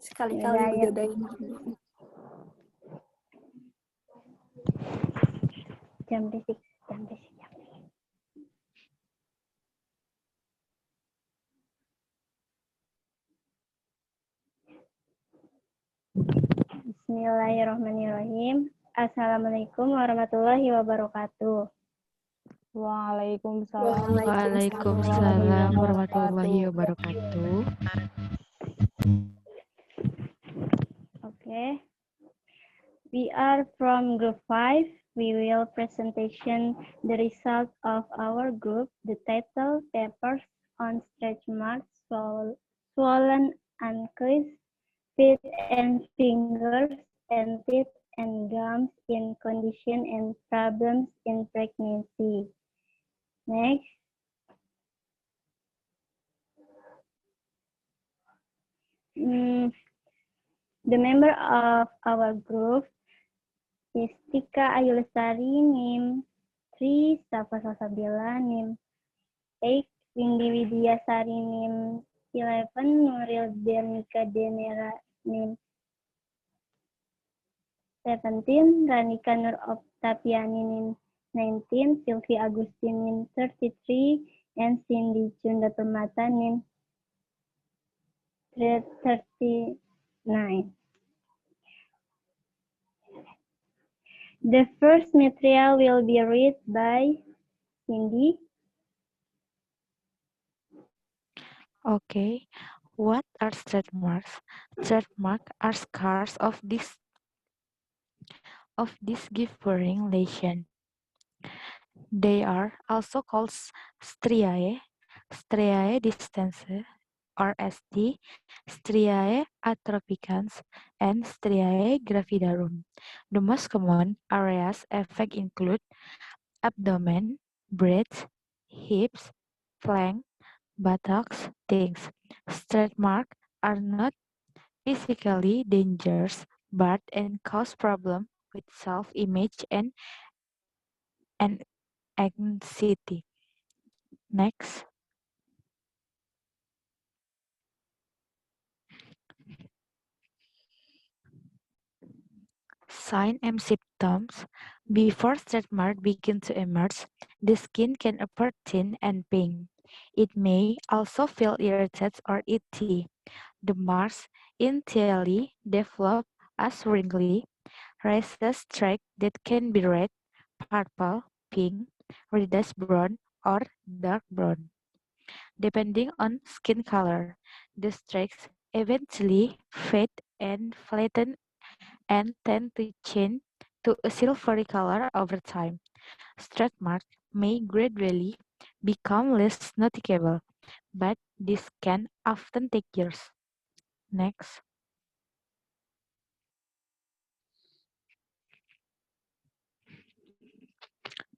Sekali-kali begadang. Jam berisik. Bismillahirrahmanirrahim. Assalamualaikum warahmatullahi wabarakatuh. Waalaikumsalam. Waalaikumsalam warahmatullahi wabarakatuh. Okay. We are from group 5. We will presentation the result of our group, the title papers on stretch marks, swollen ankles, feet and fingers, and teeth and gums in condition and problems in pregnancy. Next. The member of our group is Tika Ayulestari, NIM 3, Safa Salsabila, NIM 8, Windy Widiasari, NIM 11, Nuril Bernika Denera, NIM 17, Ranika Nur Optapiani, NIM 19, Sylvie Agustin, NIM 33, and Cindy Chunda Permata, NIM 39. The first material will be read by Cindy. Okay, what are stretch marks? Stretch marks are scars of this gift-bearing lesion. They are also called striae, striae distensae, or ST, striae atropicans, and striae gravidarum. The most common areas affected include abdomen, breasts, hips, flank, buttocks, things. Stretch marks are not physically dangerous, but can cause problems with self-image and anxiety. Next. Signs and symptoms. Before stretch marks begin to emerge, the skin can appear thin and pink. It may also feel irritated or itchy. The marks initially develop as wrinkly, raised streaks that can be red, purple, pink, reddish brown, or dark brown. Depending on skin color, the streaks eventually fade and flatten and tend to change to a silvery color over time. Stretch marks may gradually become less noticeable, but this can often take years. Next.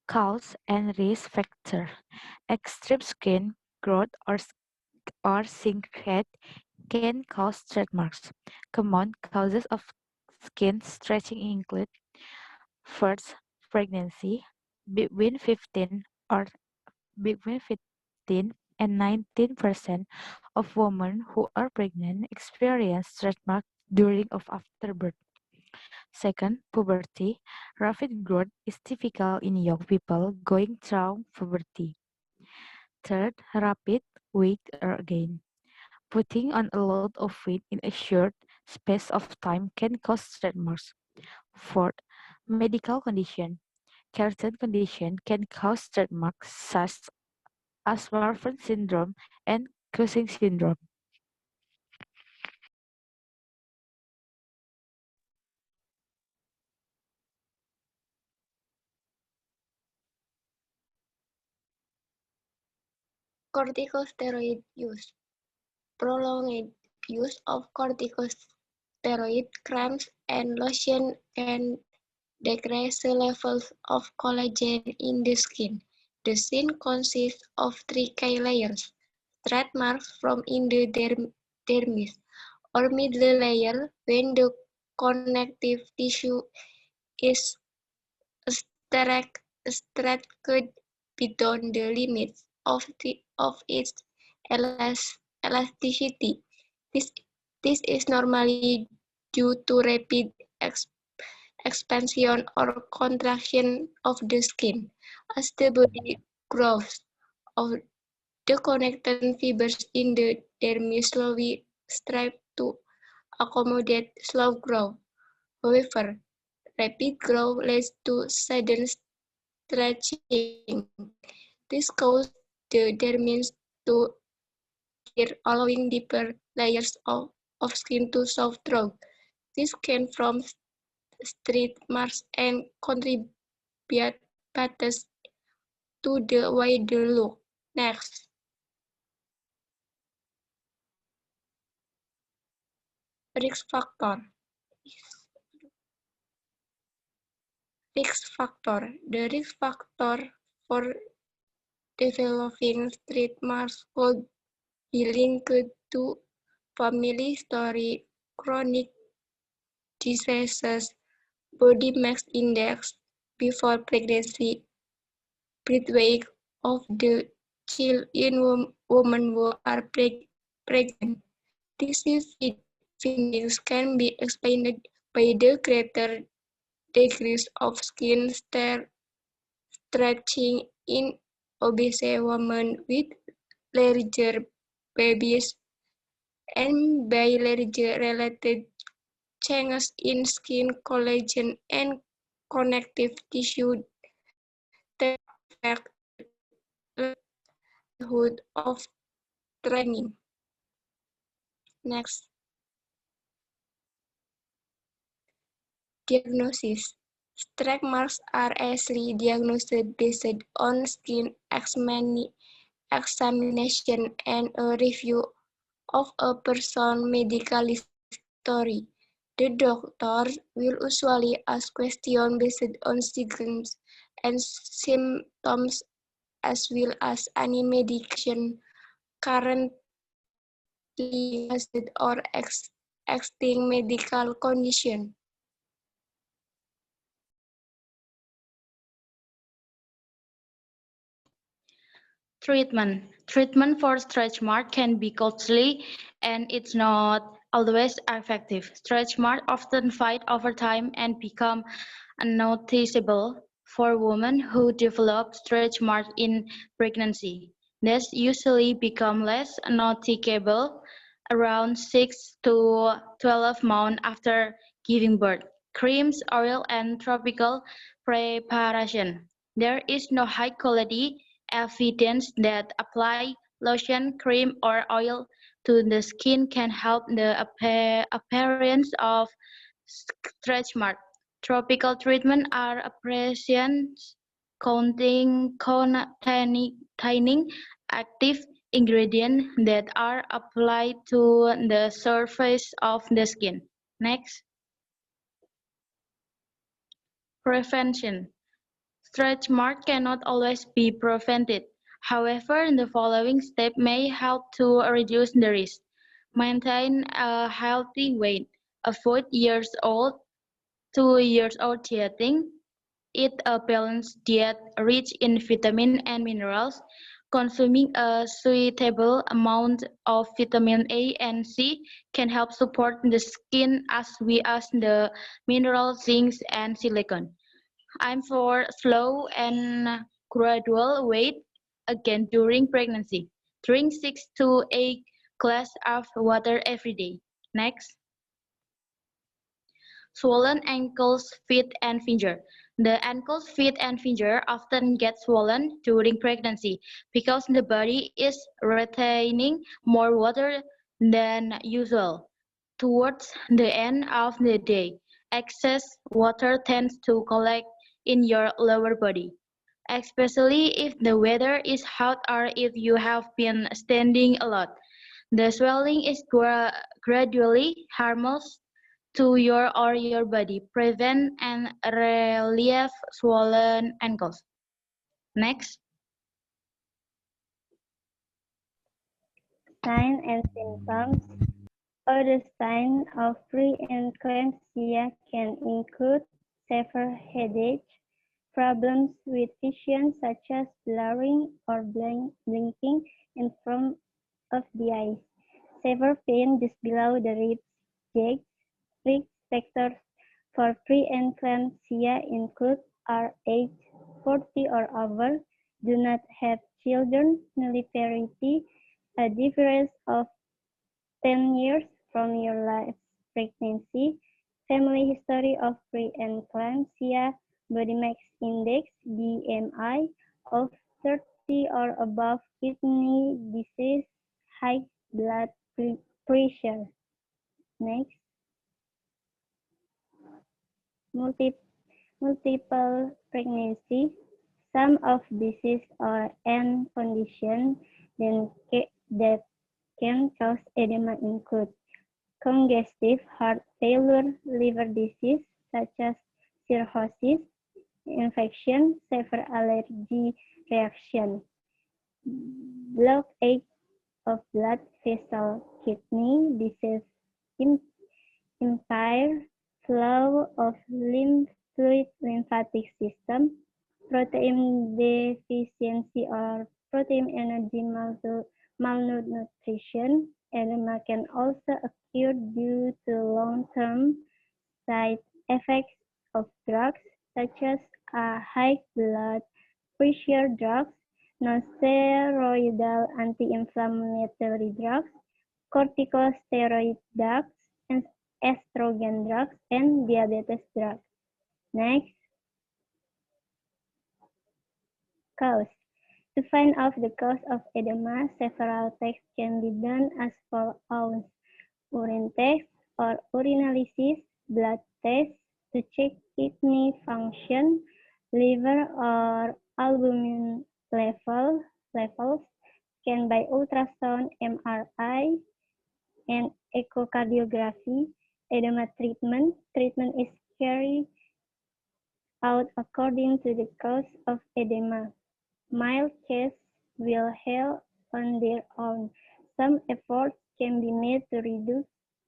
Cause and risk factor. Extreme skin growth or skin can cause stretch marks. Common causes of skin stretching include first, pregnancy. Between 15 or between 15 and 19% of women who are pregnant experience stretch marks during or after birth. Second, puberty. Rapid growth is typical in young people going through puberty. Third, rapid weight gain. Putting on a lot of weight in a short space of time can cause stretch marks. Fourth, medical condition. Certain condition can cause stretch marks such as Marfan syndrome and Cushing syndrome. Corticosteroid use. Prolonged use of corticosteroid creams and lotion can decrease the levels of collagen in the skin. The skin consists of three key layers: stretch marks from in the dermis or middle layer when the connective tissue is stretched beyond the limits of its elasticity. This This is normally due to rapid expansion or contraction of the skin. As the body grows, of the connected fibers in the dermis slowly stretch to accommodate slow growth. However, rapid growth leads to sudden stretching. This causes the dermis to tear, allowing deeper layers of skin to show through. This can form stretch marks and contribute to the wider look. Next, risk factor. Risk factor. The risk factor for developing stretch marks could be linked to family history, chronic diseases, body mass index before pregnancy, birth weight of the child in women who are pregnant. These findings can be explained by the greater degrees of skin stretching in obese women with larger babies and by larger related changes in skin collagen and connective tissue that affect likelihood of training. Next, diagnosis. Stretch marks are easily diagnosed based on skin examination and a review of a person's medical history. The doctor will usually ask questions based on symptoms and symptoms as well as any medication currently used or existing medical condition. Treatment. Treatment for stretch mark can be costly and it's not always effective. Stretch marks often fade over time and become unnoticeable for women who develop stretch marks in pregnancy. These usually become less noticeable around 6 to 12 months after giving birth. Creams, oil, and tropical preparation. There is no high quality evidence that apply lotion, cream, or oil to the skin can help the appearance of stretch mark. Tropical treatment are applications containing active ingredients that are applied to the surface of the skin. Next, prevention. Stretch marks cannot always be prevented. However, the following steps may help to reduce the risk. Maintain a healthy weight. Avoid years old, 2 years old dieting. Eat a balanced diet rich in vitamins and minerals. Consuming a suitable amount of vitamin A and C can help support the skin as well as the minerals, zinc, and silicon. I'm for slow and gradual weight gain during pregnancy. Drink 6 to 8 glasses of water every day. Next, swollen ankles, feet, and finger. The ankles, feet, and finger often get swollen during pregnancy because the body is retaining more water than usual. Towards the end of the day, excess water tends to collect in your lower body, especially if the weather is hot or if you have been standing a lot. The swelling is gradually harmless to your body. Prevent and relieve swollen ankles. Next, Signs and symptoms. Other signs of preeclampsia can include severe headache, problems with vision such as blurring or blinking in front of the eyes, Severe pain just below the rib cage. Risk factors for preeclampsia include are age 40 or over, do not have children, nulliparity, a difference of 10 years from your last pregnancy, family history of preeclampsia, body mass index, BMI, of 30 or above, kidney disease, high blood pressure. Next, multiple pregnancy. Some of disease or and condition that can cause edema include congestive heart failure, liver disease such as cirrhosis, infection, severe allergy reaction, blockage of blood vessel, kidney disease, impaired flow of lymph fluid, lymphatic system, protein deficiency or protein energy malnutrition. Edema can also occur due to long-term side effects of drugs such as high blood pressure drugs, non-steroidal anti-inflammatory drugs, corticosteroid drugs, and estrogen drugs, and diabetes drugs. Next, cause. To find out the cause of edema, several tests can be done as follows: urine test or urinalysis, blood test to check kidney function, liver or albumin levels, scan by ultrasound, MRI, and echocardiography. Edema treatment. Treatment is carried out according to the cause of edema. Mild cases will heal on their own. Some efforts can be made to reduce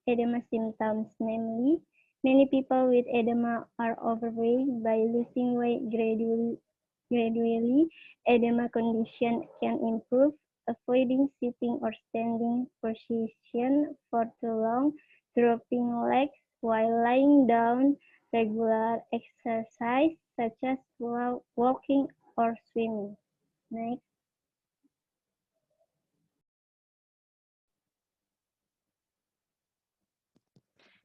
edema symptoms, namely, many people with edema are overweight. By losing weight gradually, edema condition can improve. Avoiding sitting or standing position for too long, dropping legs while lying down, regular exercise such as walking or swimming. Next,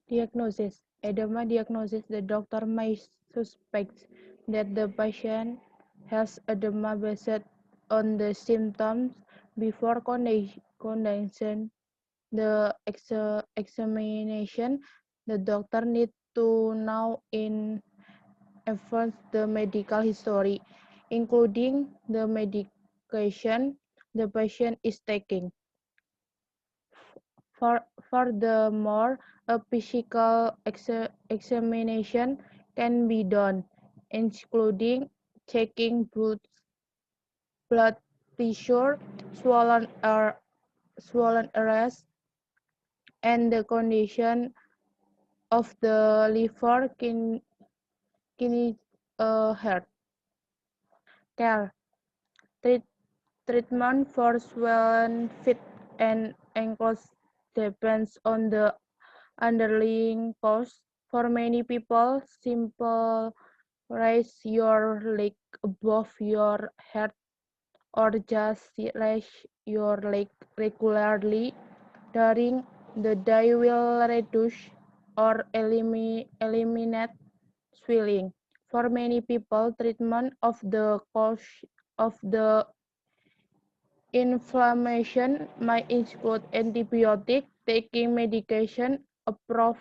Diagnosis. Edema diagnosis. The doctor may suspect that the patient has edema based on the symptoms before conducting the examination. The doctor needs to know in advance the medical history, including the medication the patient is taking. Furthermore, a physical examination can be done, including checking blood pressure, swollen areas, and the condition of the liver, kidney, heart. Care. Treatment for swollen feet and ankles depends on the underlying cause. For many people, simple raise your leg above your head or just raise your leg regularly during the day will reduce or eliminate swelling. For many people, treatment of the cause of the inflammation might include antibiotic, taking medication appropriate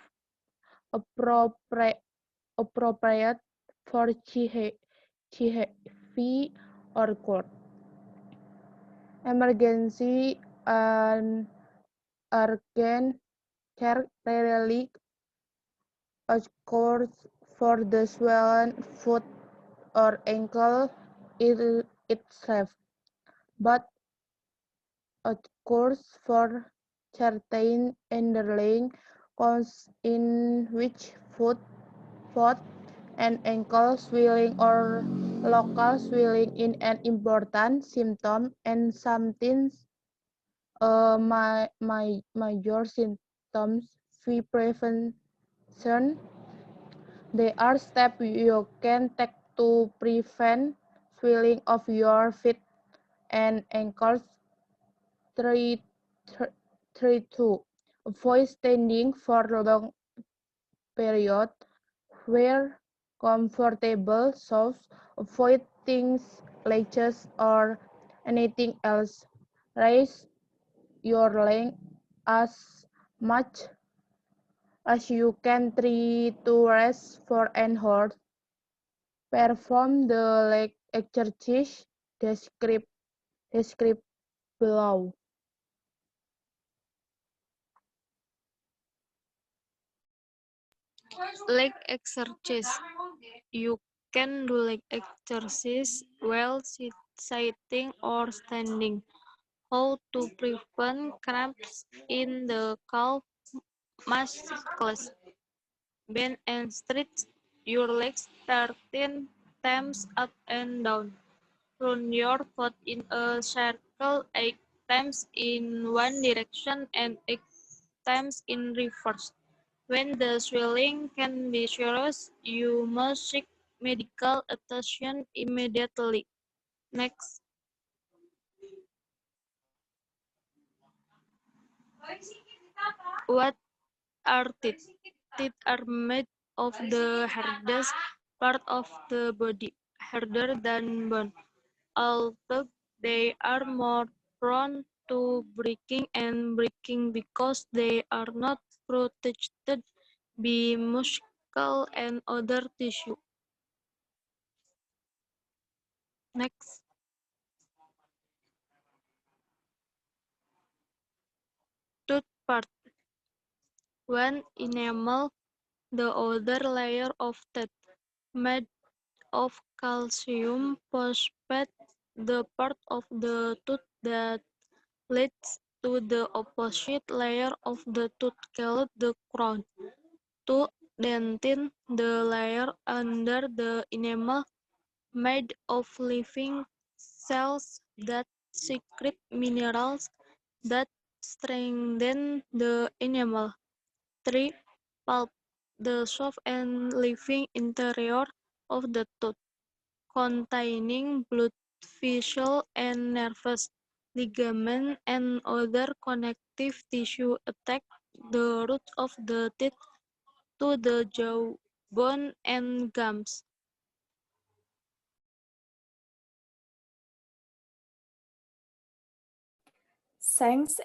for HIV or cold. Emergency and urgent care rarely occurs for the swollen foot or ankle itself, but occurs for certain underlying causes in which foot and ankle swelling or local swelling is an important symptom, and major symptoms fee prevention. They are steps you can take to prevent swelling of your feet and ankles. 3. Avoid standing for long period. Wear comfortable shoes. Avoid things, ledges, or anything else. Raise your leg as much as you can. Try to rest for an hour. Perform the leg exercise described below. Leg exercise. You can do leg exercise while sitting or standing. How to prevent cramps in the calf muscles. Bend and stretch your legs 13 times up and down. Run your foot in a circle 8 times in one direction and 8 times in reverse. When the swelling can be serious, you must seek medical attention immediately. Next. What are teeth? Teeth are made of the hardest part of the body, harder than bone. Although they are more prone to breaking and breaking because they are not protected by muscle and other tissue. Next. Tooth part. When enamel, the outer layer of teeth, made of calcium phosphate, the part of the tooth that leads to the opposite layer of the tooth called the crown. 2. Dentin, the layer under the enamel, made of living cells that secrete minerals that strengthen the enamel. 3. Pulp, the soft and living interior of the tooth, containing blood vessels and nerves, ligaments, and other connective tissue attach the roots of the teeth to the jawbone and gums. Signs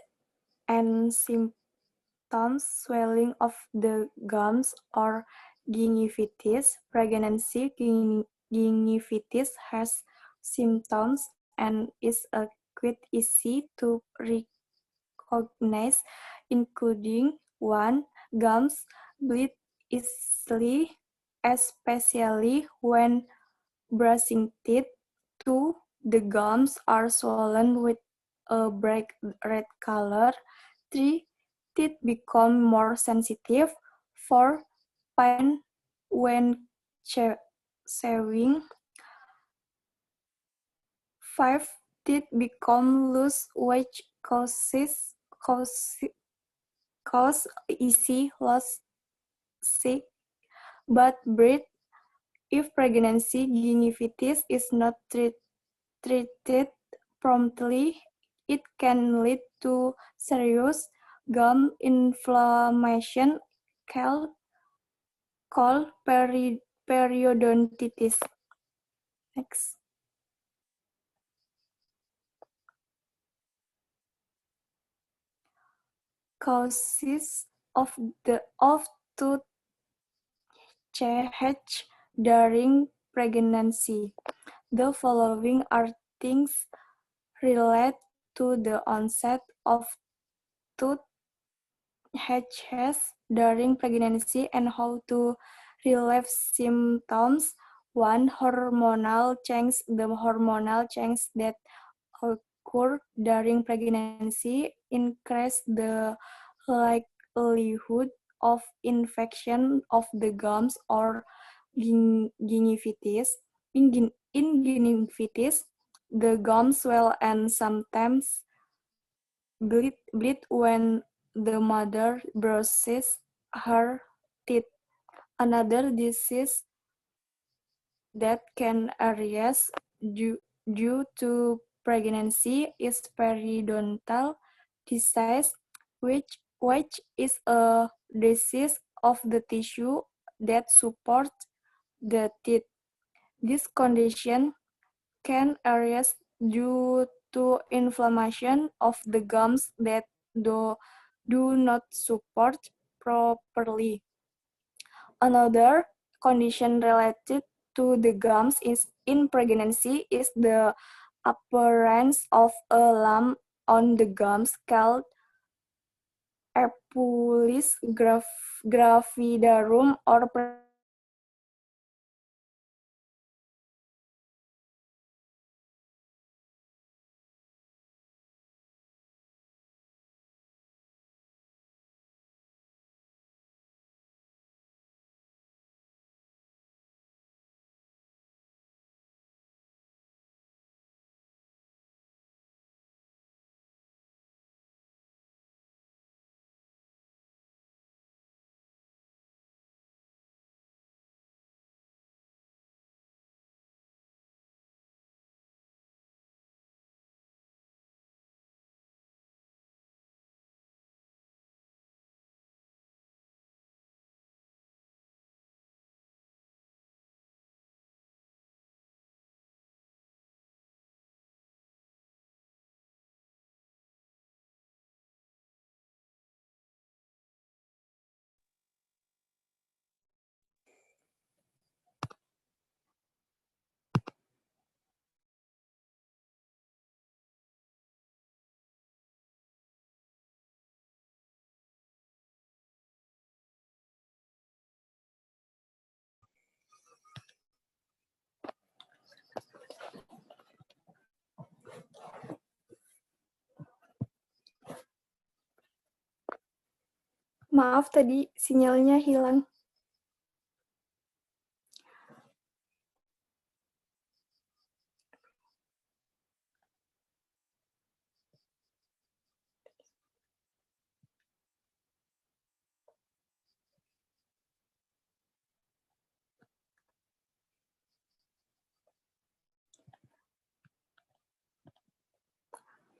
and symptoms: swelling of the gums or gingivitis. Pregnancy gingivitis has symptoms and is quite easy to recognize, including 1. Gums bleed easily, especially when brushing teeth. 2. The gums are swollen with a bright red color. 3. Teeth become more sensitive. 4. Pain when chewing. 5. Teeth become loose, which cause easy loss, sick, but breath. If pregnancy gingivitis is not treated promptly, it can lead to serious gum inflammation called periodontitis. Next. Causes of tooth change during pregnancy. The following are things related to the onset of tooth during pregnancy and how to relieve symptoms. 1. Hormonal change. The hormonal change that occur during pregnancy increase the likelihood of infection of the gums or gingivitis. In gingivitis, the gums swell and sometimes bleed when the mother brushes her teeth. Another disease that can arise due to pregnancy is periodontal disease, which is a disease of the tissue that supports the teeth. This condition can arise due to inflammation of the gums that do not support properly. Another condition related to the gums is in pregnancy is the appearance of a lump on the gums called epulis gravidarum or Maaf tadi sinyalnya hilang.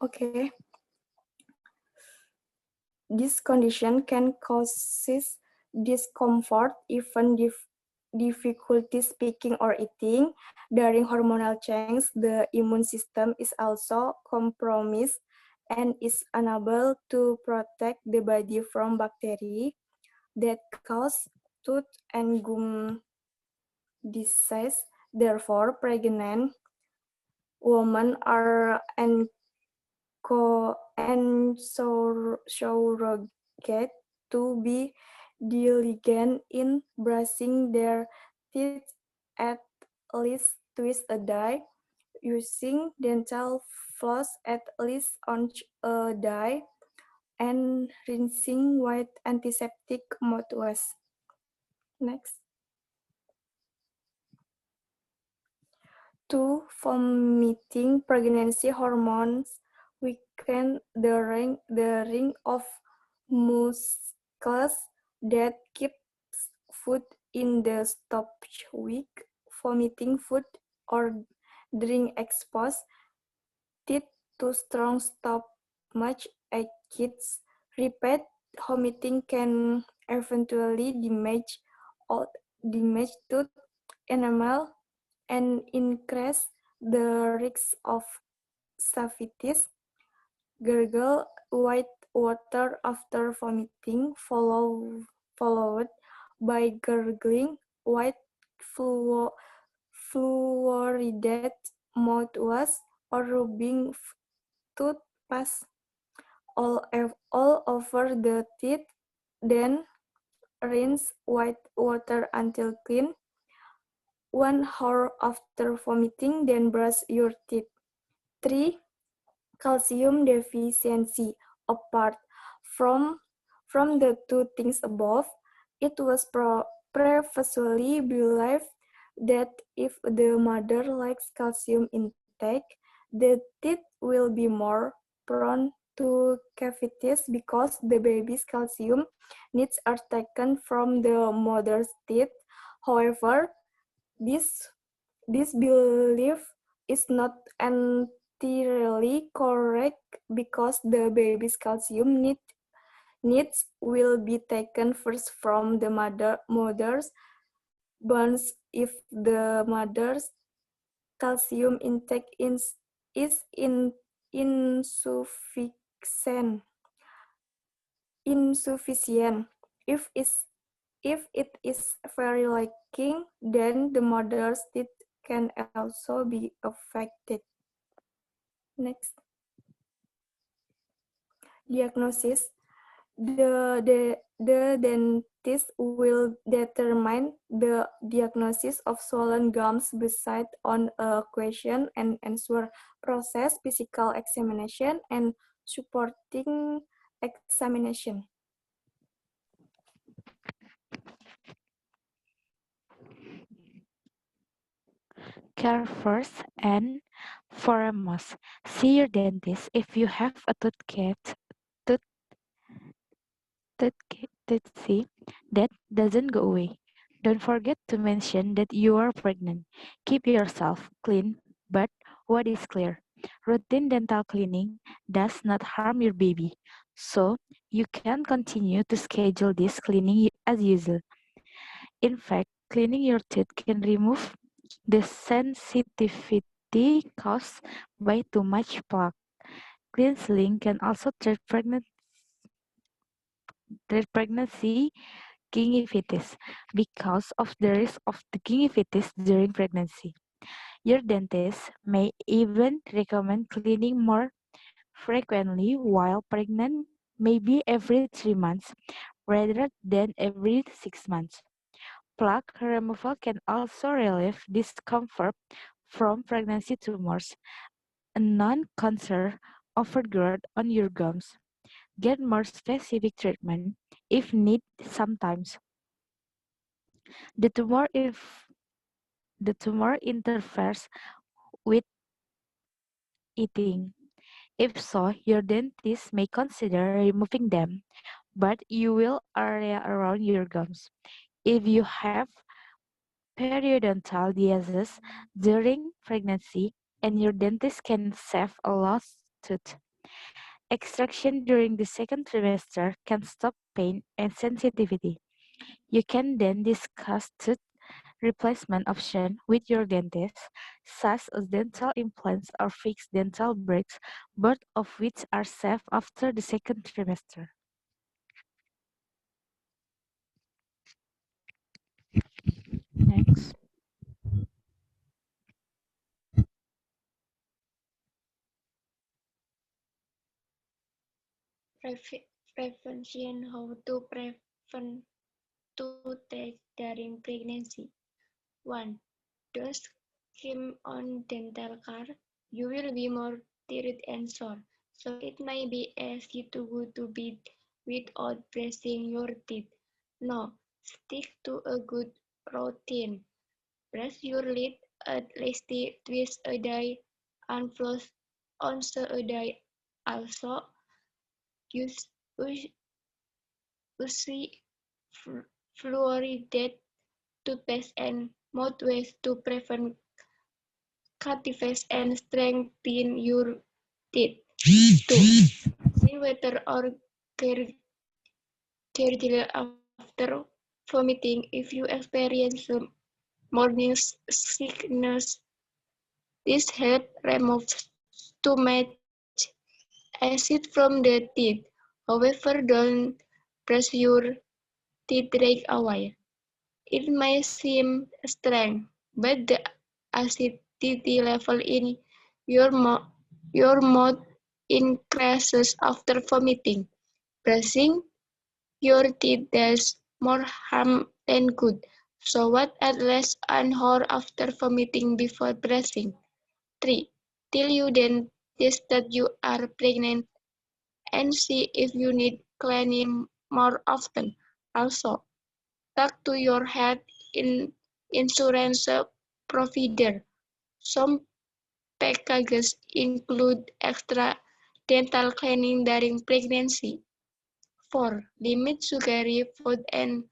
Okay. This condition can cause discomfort, even difficulty speaking or eating. During hormonal change, the immune system is also compromised and is unable to protect the body from bacteria that cause tooth and gum disease. Therefore, pregnant women are encouraged to be diligent in brushing their teeth at least twice a day, using dental floss at least once a day, and rinsing with antiseptic mouthwash. Next. 2. Vomiting. Pregnancy hormones weaken the ring of muscles that keeps food in the stomach. Weak vomiting food or drink expose teeth to strong stomach acids. Repeat vomiting can eventually damage tooth enamel and increase the risk of cavities. Gargle white water after vomiting, followed by gargling white fluoridated mouthwash or rubbing toothpaste all over the teeth. Then rinse white water until clean. 1 hour after vomiting, then brush your teeth. 3. Calcium deficiency. Apart from the two things above, it was previously believed that if the mother lacks calcium intake, the teeth will be more prone to to cavities because the baby's calcium needs are taken from the mother's teeth. However, this belief is not entirely correct because the baby's calcium needs will be taken first from the mother's bones if the mother's calcium intake is insufficient. Insufficient. If it is very lacking, then the mother's teeth can also be affected. Next. Diagnosis. The dentist will determine the diagnosis of swollen gums based on a question and answer process, physical examination, and supporting examination. Care first and foremost. See your dentist if you have a tooth see that doesn't go away. Don't forget to mention that you are pregnant. Keep yourself clean, but what is clear? Routine dental cleaning does not harm your baby, so you can continue to schedule this cleaning as usual. In fact, cleaning your teeth can remove the sensitivity caused by too much plaque. Cleansing can also treat pregnancy gingivitis because of the risk of the gingivitis during pregnancy. Your dentist may even recommend cleaning more frequently while pregnant, maybe every 3 months rather than every 6 months. Plaque removal can also relieve discomfort from pregnancy tumors, a non-cancer overgrowth on your gums. Get more specific treatment if need sometimes. The tumor if the tumor interferes with eating. If so, your dentist may consider removing them, but you will area around your gums. If you have periodontal during pregnancy, and your dentist can save a lost tooth. Extraction during the second trimester can stop pain and sensitivity. You can then discuss tooth replacement option with your dentist, such as dental implants or fixed dental brakes, both of which are safe after the second trimester. Next. Prevention. How to prevent toothache during pregnancy. 1. Don't scrimp on dental care. You will be more tired and sore, so it may be easy to go to bed without brushing your teeth. No, stick to a good routine. Brush your teeth at least twice a day and floss once a day. Also, use fluoridated toothpaste and mouthwash to prevent cavities and strengthen your teeth. 2. Clean water or gargle after vomiting if you experience morning sickness. This helps remove too much acid from the teeth. However, don't brush your teeth right away. It may seem strange, but the acidity level in your mouth increases after vomiting. Brushing your teeth does more harm than good. So what at least an hour after vomiting before brushing. 3. Tell your dentist that you are pregnant and see if you need cleaning more often. Also, talk to your health insurance provider. Some packages include extra dental cleaning during pregnancy. 4. Limit sugary food and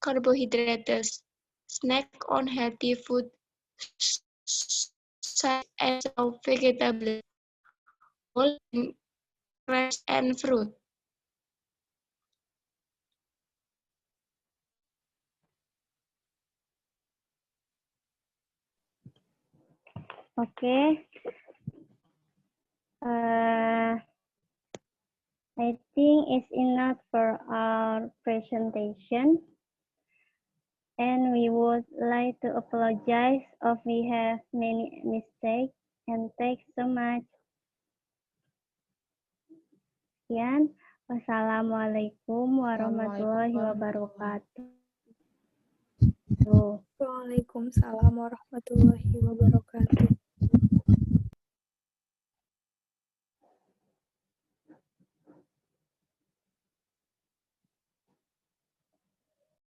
carbohydrates. Snack on healthy food such as raw vegetables, whole grains, and fruit. Okay. I think it's enough for our presentation. And we would like to apologize if we have many mistakes. And thanks so much. Sekian. Wassalamualaikum warahmatullahi wabarakatuh. Waalaikumsalam warahmatullahi wabarakatuh.